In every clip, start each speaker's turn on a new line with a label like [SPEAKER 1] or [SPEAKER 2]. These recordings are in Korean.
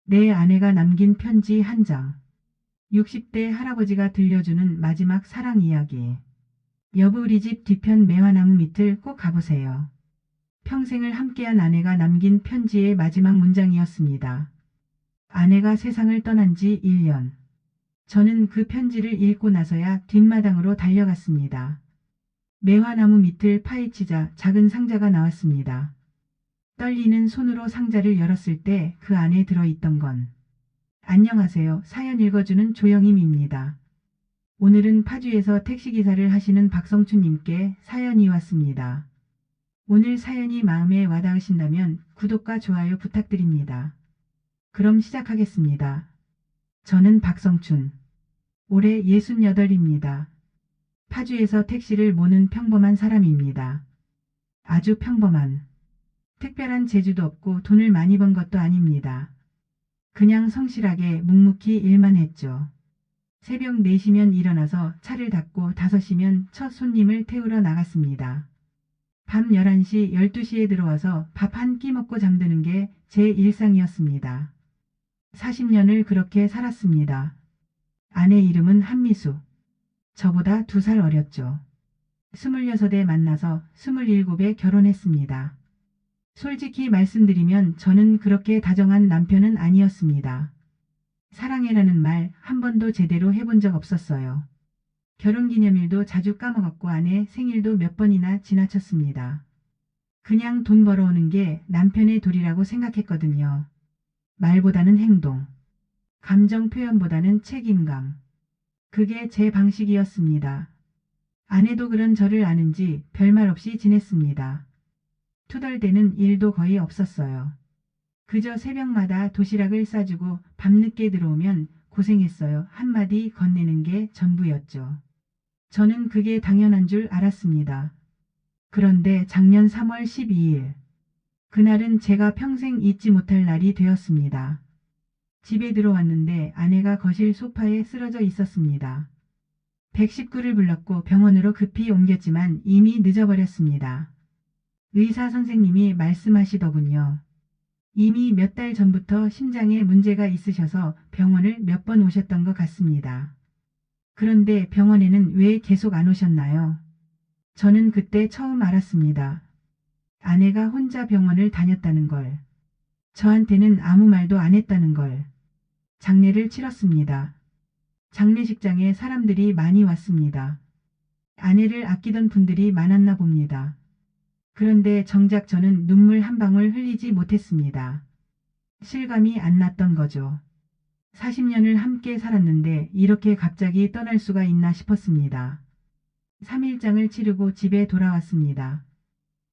[SPEAKER 1] 내 아내가 남긴 편지 한 장. 60대 할아버지가 들려주는 마지막 사랑 이야기. 여보 우리 집 뒤편 매화나무 밑을 꼭 가보세요. 평생을 함께한 아내가 남긴 편지의 마지막 문장이었습니다. 아내가 세상을 떠난 지 1년. 저는 그 편지를 읽고 나서야 뒷마당으로 달려갔습니다. 매화나무 밑을 파헤치자 작은 상자가 나왔습니다. 떨리는 손으로 상자를 열었을 때 그 안에 들어있던 건 안녕하세요. 사연 읽어주는 조영임입니다. 오늘은 파주에서 택시기사를 하시는 박성춘님께 사연이 왔습니다. 오늘 사연이 마음에 와닿으신다면 구독과 좋아요 부탁드립니다. 그럼 시작하겠습니다. 저는 박성춘. 올해 68입니다. 파주에서 택시를 모는 평범한 사람입니다. 아주 평범한. 특별한 재주도 없고 돈을 많이 번 것도 아닙니다. 그냥 성실하게 묵묵히 일만 했죠. 새벽 4시면 일어나서 차를 닫고 5시면 첫 손님을 태우러 나갔습니다. 밤 11시, 12시에 들어와서 밥 한 끼 먹고 잠드는 게 제 일상이었습니다. 40년을 그렇게 살았습니다. 아내 이름은 한미수. 저보다 2살 어렸죠. 26에 만나서 27에 결혼했습니다. 솔직히 말씀드리면 저는 그렇게 다정한 남편은 아니었습니다. 사랑해라는 말 한 번도 제대로 해본 적 없었어요. 결혼기념일도 자주 까먹었고 아내 생일도 몇 번이나 지나쳤습니다. 그냥 돈 벌어오는 게 남편의 도리라고 생각했거든요. 말보다는 행동, 감정 표현보다는 책임감. 그게 제 방식이었습니다. 아내도 그런 저를 아는지 별말 없이 지냈습니다. 투덜대는 일도 거의 없었어요. 그저 새벽마다 도시락을 싸주고 밤늦게 들어오면 고생했어요. 한마디 건네는 게 전부였죠. 저는 그게 당연한 줄 알았습니다. 그런데 작년 3월 12일. 그날은 제가 평생 잊지 못할 날이 되었습니다. 집에 들어왔는데 아내가 거실 소파에 쓰러져 있었습니다. 119를 불렀고 병원으로 급히 옮겼지만 이미 늦어버렸습니다. 의사 선생님이 말씀하시더군요. 이미 몇 달 전부터 심장에 문제가 있으셔서 병원을 몇 번 오셨던 것 같습니다. 그런데 병원에는 왜 계속 안 오셨나요? 저는 그때 처음 알았습니다. 아내가 혼자 병원을 다녔다는 걸. 저한테는 아무 말도 안 했다는 걸. 장례를 치렀습니다. 장례식장에 사람들이 많이 왔습니다. 아내를 아끼던 분들이 많았나 봅니다. 그런데 정작 저는 눈물 한 방울 흘리지 못했습니다. 실감이 안 났던 거죠. 40년을 함께 살았는데 이렇게 갑자기 떠날 수가 있나 싶었습니다. 3일장을 치르고 집에 돌아왔습니다.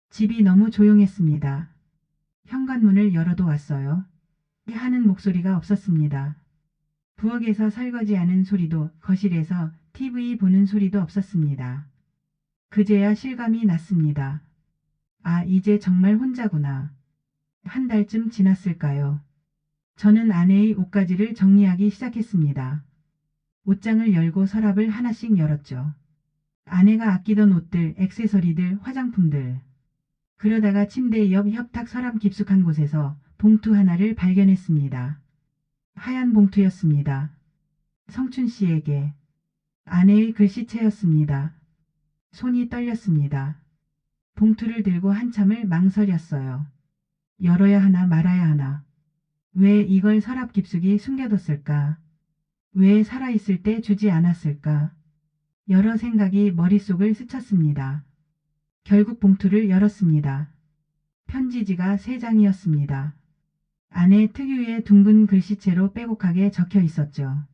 [SPEAKER 1] 집이 너무 조용했습니다. 현관문을 열어도 왔어요. 하는 목소리가 없었습니다. 부엌에서 설거지하는 소리도, 거실에서 TV 보는 소리도 없었습니다. 그제야 실감이 났습니다. 아, 이제 정말 혼자구나. 한 달쯤 지났을까요? 저는 아내의 옷가지를 정리하기 시작했습니다. 옷장을 열고 서랍을 하나씩 열었죠. 아내가 아끼던 옷들, 액세서리들, 화장품들. 그러다가 침대 옆 협탁 서랍 깊숙한 곳에서 봉투 하나를 발견했습니다. 하얀 봉투였습니다. 성춘 씨에게. 아내의 글씨체였습니다. 손이 떨렸습니다. 봉투를 들고 한참을 망설였어요. 열어야 하나 말아야 하나. 왜 이걸 서랍 깊숙이 숨겨뒀을까? 왜 살아있을 때 주지 않았을까? 여러 생각이 머릿속을 스쳤습니다. 결국 봉투를 열었습니다. 편지지가 3장이었습니다. 안에 특유의 둥근 글씨체로 빼곡하게 적혀 있었죠.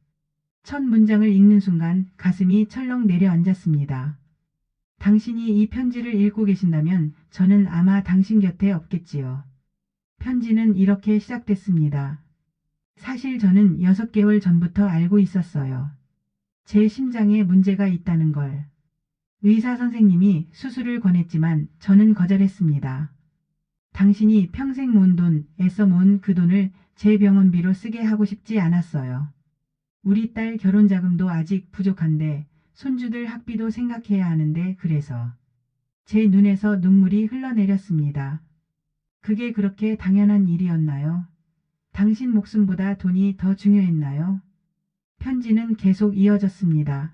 [SPEAKER 1] 첫 문장을 읽는 순간 가슴이 철렁 내려앉았습니다. 당신이 이 편지를 읽고 계신다면 저는 아마 당신 곁에 없겠지요. 편지는 이렇게 시작됐습니다. 사실 저는 6개월 전부터 알고 있었어요. 제 심장에 문제가 있다는 걸. 의사 선생님이 수술을 권했지만 저는 거절했습니다. 당신이 평생 모은 돈, 애써 모은 그 돈을 제 병원비로 쓰게 하고 싶지 않았어요. 우리 딸 결혼 자금도 아직 부족한데 손주들 학비도 생각해야 하는데 그래서 제 눈에서 눈물이 흘러내렸습니다. 그게 그렇게 당연한 일이었나요? 당신 목숨보다 돈이 더 중요했나요? 편지는 계속 이어졌습니다.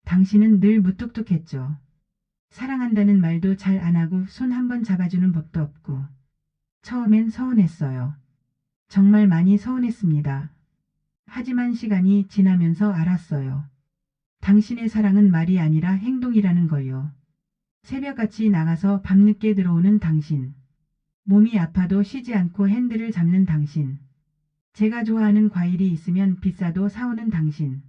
[SPEAKER 1] 당신은 늘 무뚝뚝했죠. 사랑한다는 말도 잘 안 하고 손 한 번 잡아주는 법도 없고. 처음엔 서운했어요. 정말 많이 서운했습니다. 하지만 시간이 지나면서 알았어요. 당신의 사랑은 말이 아니라 행동이라는 걸요. 새벽같이 나가서 밤늦게 들어오는 당신. 몸이 아파도 쉬지 않고 핸들을 잡는 당신. 제가 좋아하는 과일이 있으면 비싸도 사오는 당신.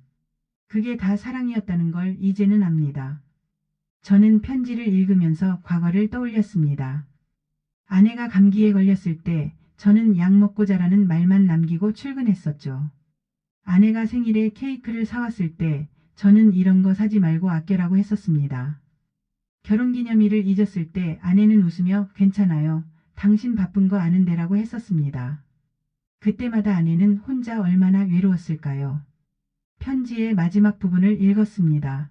[SPEAKER 1] 그게 다 사랑이었다는 걸 이제는 압니다. 저는 편지를 읽으면서 과거를 떠올렸습니다. 아내가 감기에 걸렸을 때 저는 약 먹고 자라는 말만 남기고 출근했었죠. 아내가 생일에 케이크를 사왔을 때 저는 이런 거 사지 말고 아껴라고 했었습니다. 결혼기념일을 잊었을 때 아내는 웃으며 괜찮아요. 당신 바쁜 거 아는데라고 했었습니다. 그때마다 아내는 혼자 얼마나 외로웠을까요? 편지의 마지막 부분을 읽었습니다.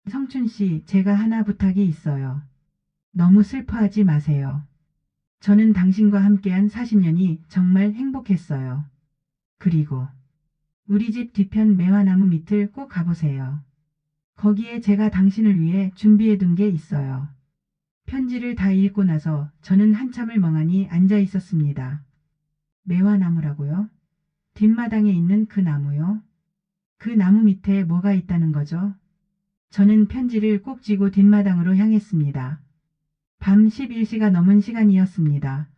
[SPEAKER 1] 성춘 씨, 제가 하나 부탁이 있어요. 너무 슬퍼하지 마세요. 저는 당신과 함께한 40년이 정말 행복했어요. 그리고 우리 집 뒤편 매화나무 밑을 꼭 가보세요. 거기에 제가 당신을 위해 준비해둔 게 있어요. 편지를 다 읽고 나서 저는 한참을 멍하니 앉아 있었습니다. 매화나무라고요? 뒷마당에 있는 그 나무요? 그 나무 밑에 뭐가 있다는 거죠? 저는 편지를 꼭 쥐고 뒷마당으로 향했습니다. 밤 11시가 넘은 시간이었습니다.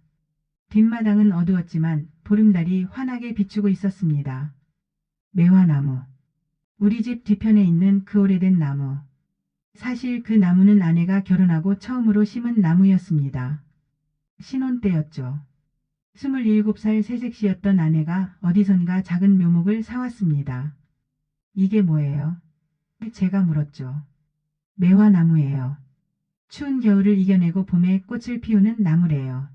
[SPEAKER 1] 뒷마당은 어두웠지만 보름달이 환하게 비추고 있었습니다. 매화나무. 우리 집 뒤편에 있는 그 오래된 나무. 사실 그 나무는 아내가 결혼하고 처음으로 심은 나무였습니다. 신혼 때였죠. 27살 새색시였던 아내가 어디선가 작은 묘목을 사왔습니다. 이게 뭐예요? 제가 물었죠. 매화나무예요. 추운 겨울을 이겨내고 봄에 꽃을 피우는 나무래요.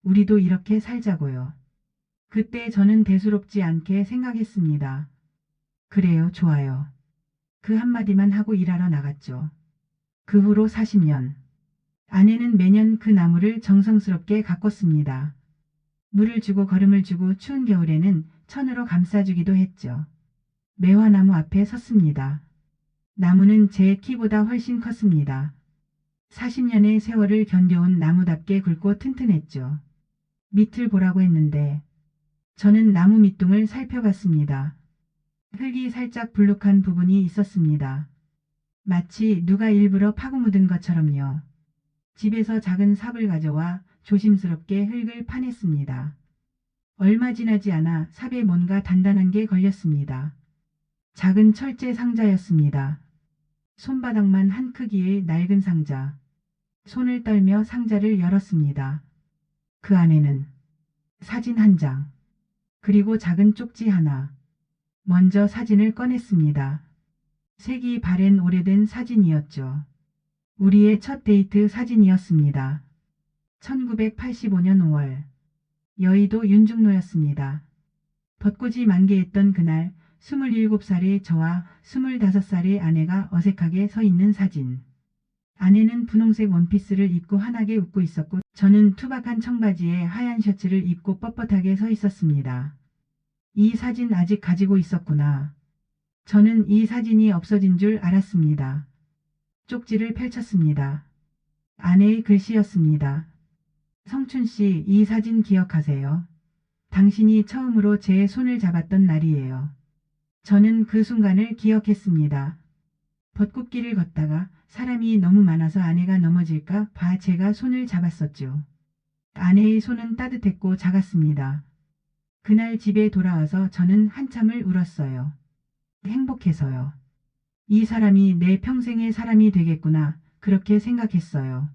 [SPEAKER 1] 우리도 이렇게 살자고요. 그때 저는 대수롭지 않게 생각했습니다. 그래요, 좋아요. 그 한마디만 하고 일하러 나갔죠. 그 후로 40년. 아내는 매년 그 나무를 정성스럽게 가꿨습니다. 물을 주고 거름을 주고 추운 겨울에는 천으로 감싸주기도 했죠. 매화나무 앞에 섰습니다. 나무는 제 키보다 훨씬 컸습니다. 40년의 세월을 견뎌온 나무답게 굵고 튼튼했죠. 밑을 보라고 했는데 저는 나무 밑둥을 살펴봤습니다. 흙이 살짝 불룩한 부분이 있었습니다. 마치 누가 일부러 파고 묻은 것처럼요. 집에서 작은 삽을 가져와 조심스럽게 흙을 파냈습니다. 얼마 지나지 않아 삽에 뭔가 단단한 게 걸렸습니다. 작은 철제 상자였습니다. 손바닥만 한 크기의 낡은 상자. 손을 떨며 상자를 열었습니다. 그 안에는 사진 한 장, 그리고 작은 쪽지 하나. 먼저 사진을 꺼냈습니다. 색이 바랜 오래된 사진이었죠. 우리의 첫 데이트 사진이었습니다. 1985년 5월. 여의도 윤중로였습니다. 벚꽃이 만개했던 그날 27살의 저와 25살의 아내가 어색하게 서 있는 사진. 아내는 분홍색 원피스를 입고 환하게 웃고 있었고 저는 투박한 청바지에 하얀 셔츠를 입고 뻣뻣하게 서 있었습니다. 이 사진 아직 가지고 있었구나. 저는 이 사진이 없어진 줄 알았습니다. 쪽지를 펼쳤습니다. 아내의 글씨였습니다. 성춘 씨, 이 사진 기억하세요? 당신이 처음으로 제 손을 잡았던 날이에요. 저는 그 순간을 기억했습니다. 벚꽃길을 걷다가 사람이 너무 많아서 아내가 넘어질까 봐 제가 손을 잡았었죠. 아내의 손은 따뜻했고 작았습니다. 그날 집에 돌아와서 저는 한참을 울었어요. 행복해서요. 이 사람이 내 평생의 사람이 되겠구나 그렇게 생각했어요.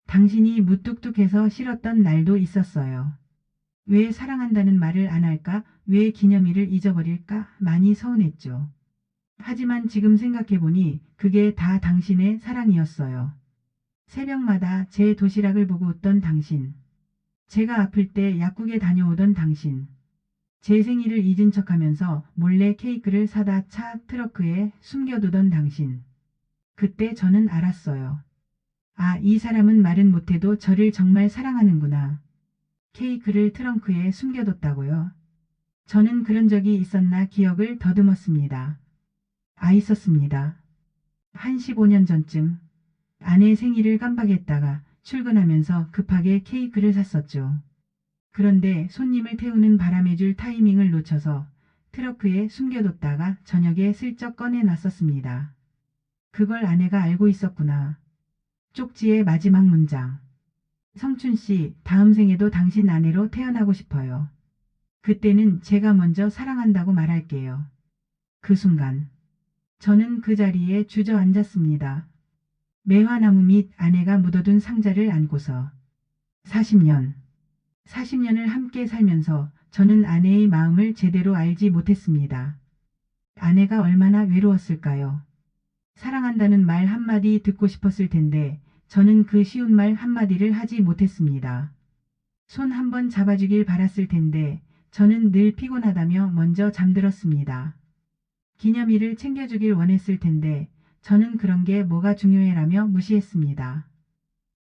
[SPEAKER 1] 당신이 무뚝뚝해서 싫었던 날도 있었어요. 왜 사랑한다는 말을 안 할까? 왜 기념일을 잊어버릴까? 많이 서운했죠. 하지만 지금 생각해보니 그게 다 당신의 사랑이었어요. 새벽마다 제 도시락을 보고 웃던 당신. 제가 아플 때 약국에 다녀오던 당신. 제 생일을 잊은 척하면서 몰래 케이크를 사다 차 트렁크에 숨겨두던 당신. 그때 저는 알았어요. 아, 이 사람은 말은 못해도 저를 정말 사랑하는구나. 케이크를 트렁크에 숨겨뒀다고요? 저는 그런 적이 있었나 기억을 더듬었습니다. 있었습니다. 한 15년 전쯤 아내 생일을 깜빡했다가 출근하면서 급하게 케이크를 샀었죠. 그런데 손님을 태우는 바람에 줄 타이밍을 놓쳐서 트렁크에 숨겨뒀다가 저녁에 슬쩍 꺼내놨었습니다. 그걸 아내가 알고 있었구나. 쪽지의 마지막 문장. 성춘 씨, 다음 생에도 당신 아내로 태어나고 싶어요. 그때는 제가 먼저 사랑한다고 말할게요. 그 순간 저는 그 자리에 주저앉았습니다. 매화나무 밑 아내가 묻어둔 상자를 안고서 40년을 함께 살면서 저는 아내의 마음을 제대로 알지 못했습니다. 아내가 얼마나 외로웠을까요? 사랑한다는 말 한마디 듣고 싶었을 텐데 저는 그 쉬운 말 한마디를 하지 못했습니다. 손 한번 잡아주길 바랐을 텐데 저는 늘 피곤하다며 먼저 잠들었습니다. 기념일을 챙겨주길 원했을 텐데 저는 그런 게 뭐가 중요해라며 무시했습니다.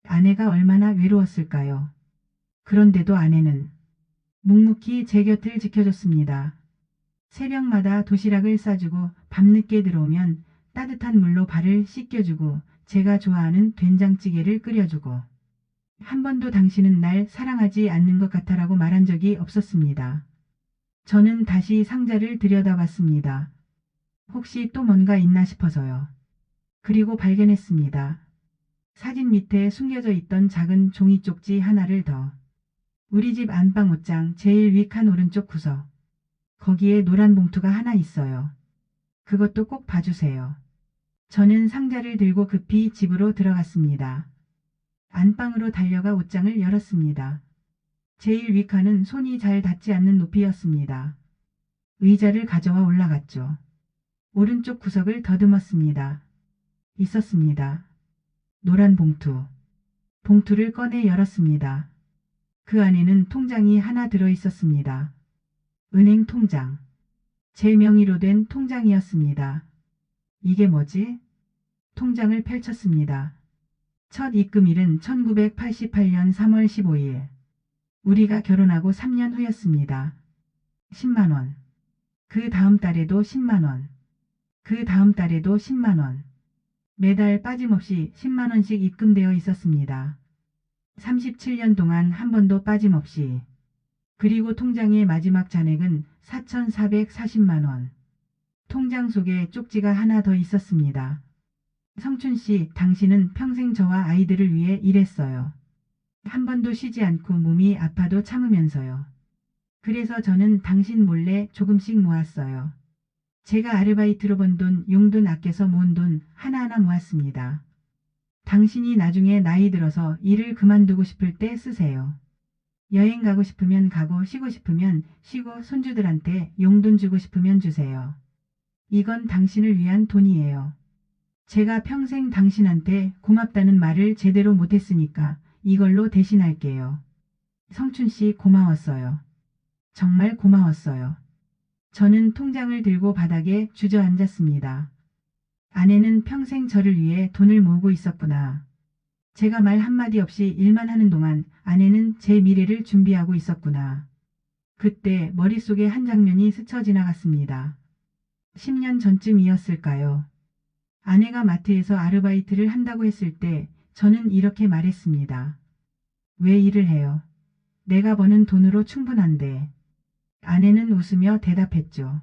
[SPEAKER 1] 아내가 얼마나 외로웠을까요? 그런데도 아내는 묵묵히 제 곁을 지켜줬습니다. 새벽마다 도시락을 싸주고 밤늦게 들어오면 따뜻한 물로 발을 씻겨주고 제가 좋아하는 된장찌개를 끓여주고 한 번도 당신은 날 사랑하지 않는 것 같아라고 말한 적이 없었습니다. 저는 다시 상자를 들여다봤습니다. 혹시 또 뭔가 있나 싶어서요. 그리고 발견했습니다. 사진 밑에 숨겨져 있던 작은 종이 쪽지 하나를 더. 우리 집 안방 옷장 제일 위 칸 오른쪽 구석. 거기에 노란 봉투가 하나 있어요. 그것도 꼭 봐주세요. 저는 상자를 들고 급히 집으로 들어갔습니다. 안방으로 달려가 옷장을 열었습니다. 제일 위 칸은 손이 잘 닿지 않는 높이였습니다. 의자를 가져와 올라갔죠. 오른쪽 구석을 더듬었습니다. 있었습니다. 노란 봉투. 봉투를 꺼내 열었습니다. 그 안에는 통장이 하나 들어 있었습니다. 은행 통장. 제 명의로 된 통장이었습니다. 이게 뭐지? 통장을 펼쳤습니다. 첫 입금일은 1988년 3월 15일. 우리가 결혼하고 3년 후였습니다. 10만원. 그 다음 달에도 10만원. 그 다음 달에도 10만원. 매달 빠짐없이 10만원씩 입금되어 있었습니다. 37년 동안 한 번도 빠짐없이. 그리고 통장의 마지막 잔액은 4,440만원. 통장 속에 쪽지가 하나 더 있었습니다. 성춘 씨, 당신은 평생 저와 아이들을 위해 일했어요. 한 번도 쉬지 않고 몸이 아파도 참으면서요. 그래서 저는 당신 몰래 조금씩 모았어요. 제가 아르바이트로 번 돈, 용돈 아껴서 모은 돈 하나하나 모았습니다. 당신이 나중에 나이 들어서 일을 그만두고 싶을 때 쓰세요. 여행 가고 싶으면 가고 쉬고 싶으면 쉬고 손주들한테 용돈 주고 싶으면 주세요. 이건 당신을 위한 돈이에요. 제가 평생 당신한테 고맙다는 말을 제대로 못했으니까 이걸로 대신할게요. 성춘 씨 고마웠어요. 정말 고마웠어요. 저는 통장을 들고 바닥에 주저앉았습니다. 아내는 평생 저를 위해 돈을 모으고 있었구나. 제가 말 한마디 없이 일만 하는 동안 아내는 제 미래를 준비하고 있었구나. 그때 머릿속에 한 장면이 스쳐 지나갔습니다. 10년 전쯤이었을까요? 아내가 마트에서 아르바이트를 한다고 했을 때 저는 이렇게 말했습니다. 왜 일을 해요? 내가 버는 돈으로 충분한데. 아내는 웃으며 대답했죠.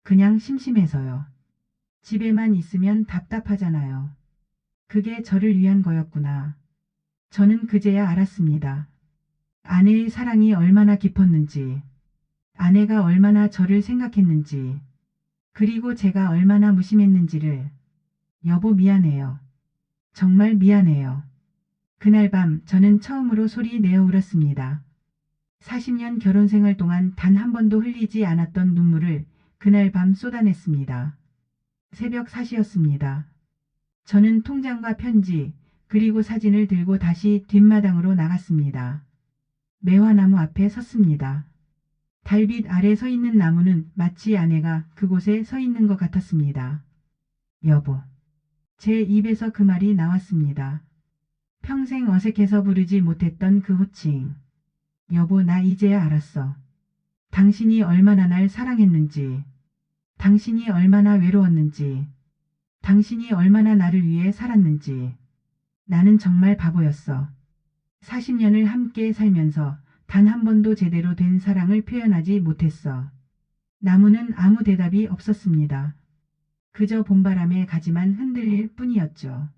[SPEAKER 1] 그냥 심심해서요. 집에만 있으면 답답하잖아요. 그게 저를 위한 거였구나. 저는 그제야 알았습니다. 아내의 사랑이 얼마나 깊었는지, 아내가 얼마나 저를 생각했는지, 그리고 제가 얼마나 무심했는지를. 여보 미안해요. 정말 미안해요. 그날 밤 저는 처음으로 소리 내어 울었습니다. 40년 결혼 생활 동안 단 한 번도 흘리지 않았던 눈물을 그날 밤 쏟아냈습니다. 새벽 4시였습니다. 저는 통장과 편지 그리고 사진을 들고 다시 뒷마당으로 나갔습니다. 매화나무 앞에 섰습니다. 달빛 아래 서 있는 나무는 마치 아내가 그곳에 서 있는 것 같았습니다. 여보. 제 입에서 그 말이 나왔습니다. 평생 어색해서 부르지 못했던 그 호칭. 여보, 나 이제야 알았어. 당신이 얼마나 날 사랑했는지, 당신이 얼마나 외로웠는지, 당신이 얼마나 나를 위해 살았는지. 나는 정말 바보였어. 40년을 함께 살면서 단 한 번도 제대로 된 사랑을 표현하지 못했어. 나무는 아무 대답이 없었습니다. 그저 봄바람에 가지만 흔들릴 뿐이었죠.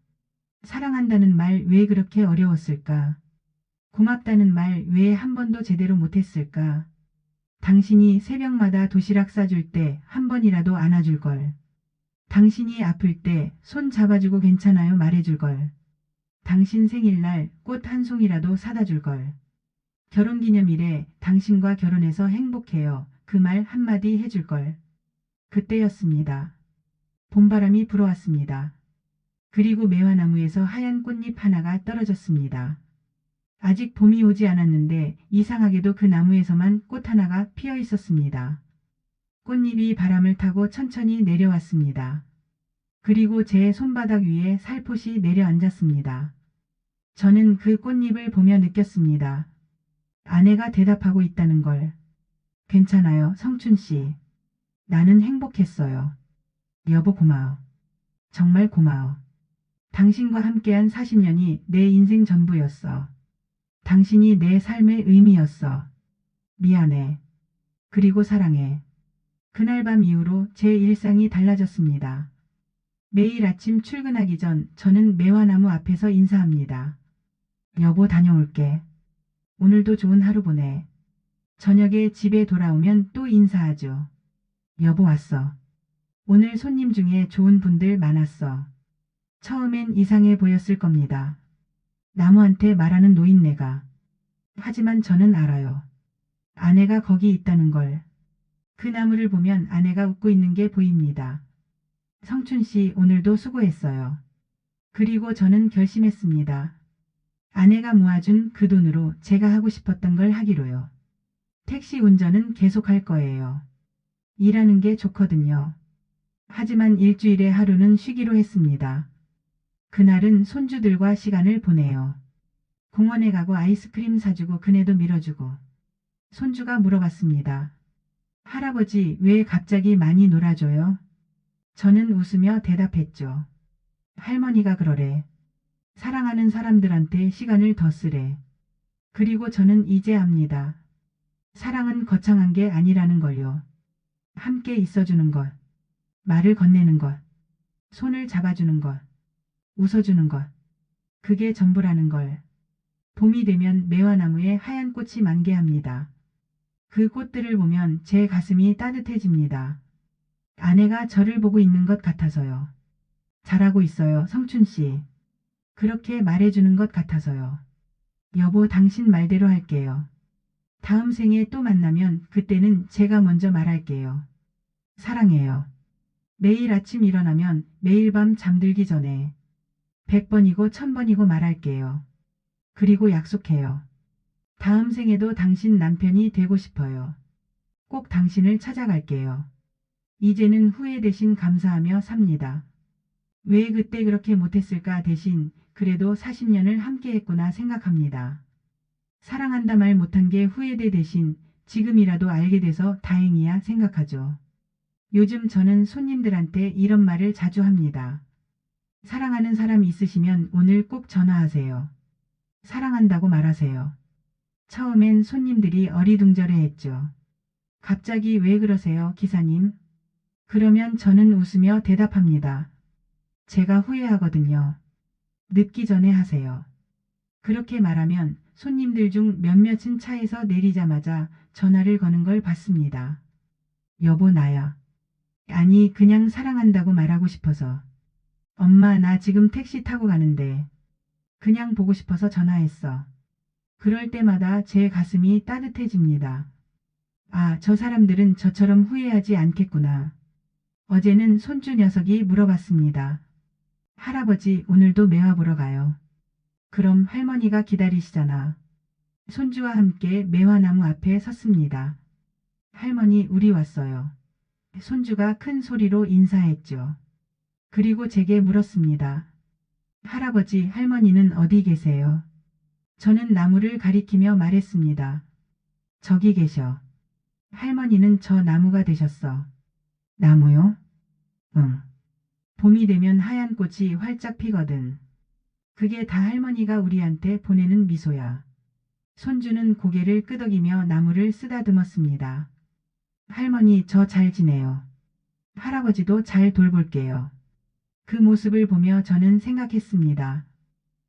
[SPEAKER 1] 사랑한다는 말 왜 그렇게 어려웠을까? 고맙다는 말 왜 한 번도 제대로 못했을까? 당신이 새벽마다 도시락 싸줄 때 한 번이라도 안아줄 걸. 당신이 아플 때 손 잡아주고 괜찮아요 말해줄 걸. 당신 생일날 꽃 한 송이라도 사다 줄 걸. 결혼기념일에 당신과 결혼해서 행복해요. 그 말 한마디 해줄 걸. 그때였습니다. 봄바람이 불어왔습니다. 그리고 매화나무에서 하얀 꽃잎 하나가 떨어졌습니다. 아직 봄이 오지 않았는데 이상하게도 그 나무에서만 꽃 하나가 피어 있었습니다. 꽃잎이 바람을 타고 천천히 내려왔습니다. 그리고 제 손바닥 위에 살포시 내려앉았습니다. 저는 그 꽃잎을 보며 느꼈습니다. 아내가 대답하고 있다는 걸. 괜찮아요, 성춘 씨. 나는 행복했어요. 여보 고마워. 정말 고마워. 당신과 함께한 40년이 내 인생 전부였어. 당신이 내 삶의 의미였어. 미안해. 그리고 사랑해. 그날 밤 이후로 제 일상이 달라졌습니다. 매일 아침 출근하기 전 저는 매화나무 앞에서 인사합니다. 여보 다녀올게. 오늘도 좋은 하루 보내. 저녁에 집에 돌아오면 또 인사하죠. 여보 왔어. 오늘 손님 중에 좋은 분들 많았어. 처음엔 이상해 보였을 겁니다. 나무한테 말하는 노인네가. 하지만 저는 알아요. 아내가 거기 있다는 걸. 그 나무를 보면 아내가 웃고 있는 게 보입니다. 성춘 씨 오늘도 수고했어요. 그리고 저는 결심했습니다. 아내가 모아준 그 돈으로 제가 하고 싶었던 걸 하기로요. 택시 운전은 계속할 거예요. 일하는 게 좋거든요. 하지만 일주일에 하루는 쉬기로 했습니다. 그날은 손주들과 시간을 보내요. 공원에 가고 아이스크림 사주고 그네도 밀어주고. 손주가 물어봤습니다. 할아버지 왜 갑자기 많이 놀아줘요? 저는 웃으며 대답했죠. 할머니가 그러래. 사랑하는 사람들한테 시간을 더 쓰래. 그리고 저는 이제 압니다. 사랑은 거창한 게 아니라는 걸요. 함께 있어주는 것, 말을 건네는 것, 손을 잡아주는 것, 웃어주는 것. 그게 전부라는 걸. 봄이 되면 매화나무에 하얀 꽃이 만개합니다. 그 꽃들을 보면 제 가슴이 따뜻해집니다. 아내가 저를 보고 있는 것 같아서요. 잘하고 있어요, 성춘 씨. 그렇게 말해주는 것 같아서요. 여보, 당신 말대로 할게요. 다음 생에 또 만나면 그때는 제가 먼저 말할게요. 사랑해요. 매일 아침 일어나면 매일 밤 잠들기 전에 100번이고 1000번이고 말할게요. 그리고 약속해요. 다음 생에도 당신 남편이 되고 싶어요. 꼭 당신을 찾아갈게요. 이제는 후회 대신 감사하며 삽니다. 왜 그때 그렇게 못했을까 대신 그래도 40년을 함께했구나 생각합니다. 사랑한다 말 못한 게 후회돼 대신 지금이라도 알게 돼서 다행이야 생각하죠. 요즘 저는 손님들한테 이런 말을 자주 합니다. 사랑하는 사람 있으시면 오늘 꼭 전화하세요. 사랑한다고 말하세요. 처음엔 손님들이 어리둥절해했죠. 갑자기 왜 그러세요, 기사님? 그러면 저는 웃으며 대답합니다. 제가 후회하거든요. 늦기 전에 하세요. 그렇게 말하면 손님들 중 몇몇은 차에서 내리자마자 전화를 거는 걸 봤습니다. 여보 나야. 아니 그냥 사랑한다고 말하고 싶어서. 엄마 나 지금 택시 타고 가는데. 그냥 보고 싶어서 전화했어. 그럴 때마다 제 가슴이 따뜻해집니다. 아, 저 사람들은 저처럼 후회하지 않겠구나. 어제는 손주 녀석이 물어봤습니다. 할아버지 오늘도 매화 보러 가요. 그럼 할머니가 기다리시잖아. 손주와 함께 매화나무 앞에 섰습니다. 할머니 우리 왔어요. 손주가 큰 소리로 인사했죠. 그리고 제게 물었습니다. 할아버지 할머니는 어디 계세요? 저는 나무를 가리키며 말했습니다. 저기 계셔. 할머니는 저 나무가 되셨어. 나무요? 응. 봄이 되면 하얀 꽃이 활짝 피거든. 그게 다 할머니가 우리한테 보내는 미소야. 손주는 고개를 끄덕이며 나무를 쓰다듬었습니다. 할머니 저 잘 지내요. 할아버지도 잘 돌볼게요. 그 모습을 보며 저는 생각했습니다.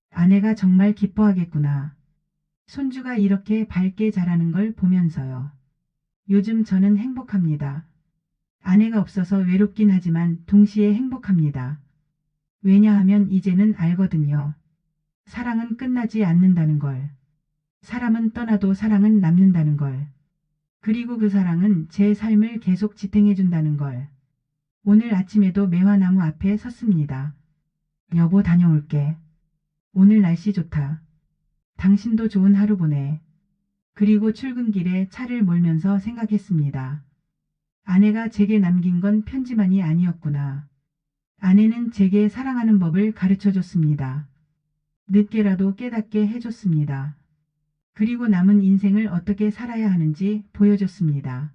[SPEAKER 1] 아내가 정말 기뻐하겠구나. 손주가 이렇게 밝게 자라는 걸 보면서요. 요즘 저는 행복합니다. 아내가 없어서 외롭긴 하지만 동시에 행복합니다. 왜냐하면 이제는 알거든요. 사랑은 끝나지 않는다는 걸. 사람은 떠나도 사랑은 남는다는 걸. 그리고 그 사랑은 제 삶을 계속 지탱해준다는 걸. 오늘 아침에도 매화나무 앞에 섰습니다. 여보 다녀올게. 오늘 날씨 좋다. 당신도 좋은 하루 보내. 그리고 출근길에 차를 몰면서 생각했습니다. 아내가 제게 남긴 건 편지만이 아니었구나. 아내는 제게 사랑하는 법을 가르쳐줬습니다. 늦게라도 깨닫게 해줬습니다. 그리고 남은 인생을 어떻게 살아야 하는지 보여줬습니다.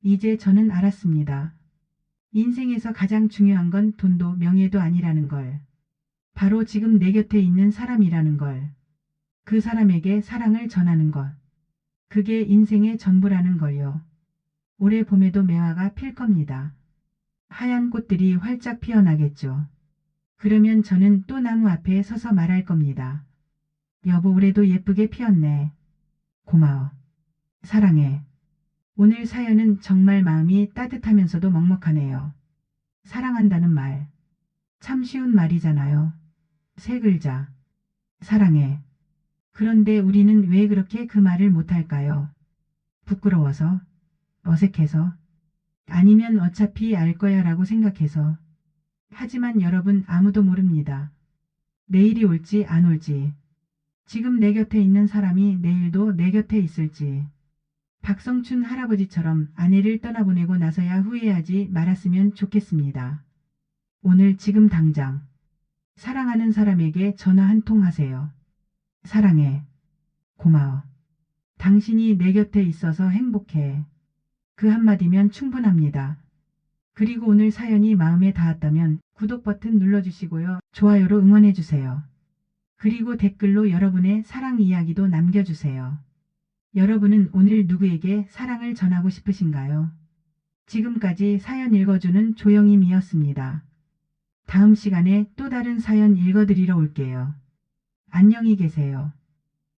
[SPEAKER 1] 이제 저는 알았습니다. 인생에서 가장 중요한 건 돈도 명예도 아니라는 걸. 바로 지금 내 곁에 있는 사람이라는 걸. 그 사람에게 사랑을 전하는 것. 그게 인생의 전부라는 걸요. 올해 봄에도 매화가 필 겁니다. 하얀 꽃들이 활짝 피어나겠죠. 그러면 저는 또 나무 앞에 서서 말할 겁니다. 여보 올해도 예쁘게 피었네. 고마워. 사랑해. 오늘 사연은 정말 마음이 따뜻하면서도 먹먹하네요. 사랑한다는 말. 참 쉬운 말이잖아요. 세 글자. 사랑해. 그런데 우리는 왜 그렇게 그 말을 못할까요? 부끄러워서? 어색해서? 아니면 어차피 알 거야 라고 생각해서. 하지만 여러분 아무도 모릅니다. 내일이 올지 안 올지. 지금 내 곁에 있는 사람이 내일도 내 곁에 있을지. 박성춘 할아버지처럼 아내를 떠나보내고 나서야 후회하지 말았으면 좋겠습니다. 오늘 지금 당장 사랑하는 사람에게 전화 한 통 하세요. 사랑해. 고마워. 당신이 내 곁에 있어서 행복해. 그 한마디면 충분합니다. 그리고 오늘 사연이 마음에 닿았다면 구독 버튼 눌러주시고요. 좋아요로 응원해주세요. 그리고 댓글로 여러분의 사랑 이야기도 남겨주세요. 여러분은 오늘 누구에게 사랑을 전하고 싶으신가요? 지금까지 사연 읽어주는 조영임이었습니다. 다음 시간에 또 다른 사연 읽어드리러 올게요. 안녕히 계세요.